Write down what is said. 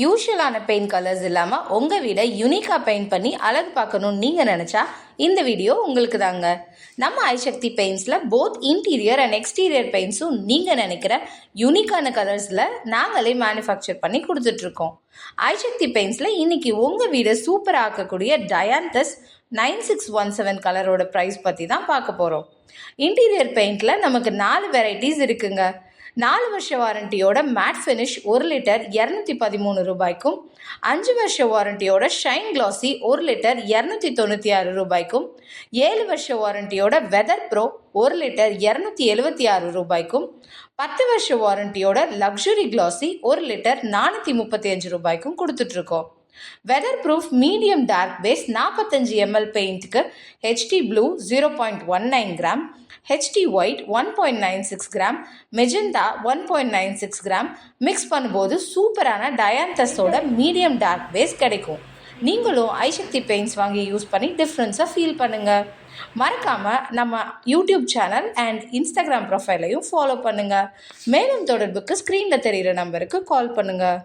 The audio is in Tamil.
யூஷுவலான பெயிண்ட் கலர்ஸ் இல்லாமல் உங்கள் வீடை யூனிக்காக பெயிண்ட் பண்ணி அழகு பார்க்கணுன்னு நீங்கள் நினச்சா இந்த வீடியோ உங்களுக்கு தாங்க. நம்ம ஐசக்தி பெயிண்ட்ஸில் போத் இன்டீரியர் அண்ட் எக்ஸ்டீரியர் பெயிண்ட்ஸும் நீங்கள் நினைக்கிற யூனிக்கான கலர்ஸில் நாங்களே மேனுஃபேக்சர் பண்ணி கொடுத்துட்ருக்கோம். ஐசக்தி பெயிண்ட்ஸில் இன்றைக்கி உங்கள் வீடை சூப்பராக ஆக்கக்கூடிய டயாந்தஸ் 9617 கலரோட ப்ரைஸ் பற்றி தான் பார்க்க போகிறோம். இன்டீரியர் பெயிண்டில் நமக்கு 4 வெரைட்டிஸ் இருக்குங்க. 4 வருஷ வாரண்டியோட மேட் ஃபினிஷ் 1 லிட்டர் 213 ரூபாய்க்கும், 5 வருஷ வாரண்டியோட ஷைன் கிளாசி 1 லிட்டர் 296 ரூபாய்க்கும், 7 வருஷ வாரண்டியோட வெதர் ப்ரோ 1 லிட்டர் 276 ரூபாய்க்கும், 10 வருஷ வாரண்டியோட லக்ஸுரி கிளாசி 1 லிட்டர் 435 ரூபாய்க்கும் கொடுத்துட்ருக்கோம். Weather proof medium dark base 45 ml பெயிண்ட்டுக்கு HD blue 0.19 gram, HD white 1.96 gram, magenta 1.96 gram mix பண்ணும்போது சூப்பரான டயாந்தஸோட மீடியம் டார்க் பேஸ் கிடைக்கும். நீங்களும் ஐசக்தி பெயிண்ட்ஸ் வாங்கி யூஸ் பண்ணி டிஃப்ரென்ஸை ஃபீல் பண்ணுங்கள். மறக்காமல் நம்ம யூடியூப் சேனல் அண்ட் இன்ஸ்டாகிராம் ப்ரொஃபைலையும் ஃபாலோ பண்ணுங்கள். மேலும் தொடர்புக்கு ஸ்க்ரீனில் தெரிகிற நம்பருக்கு கால் பண்ணுங்கள்.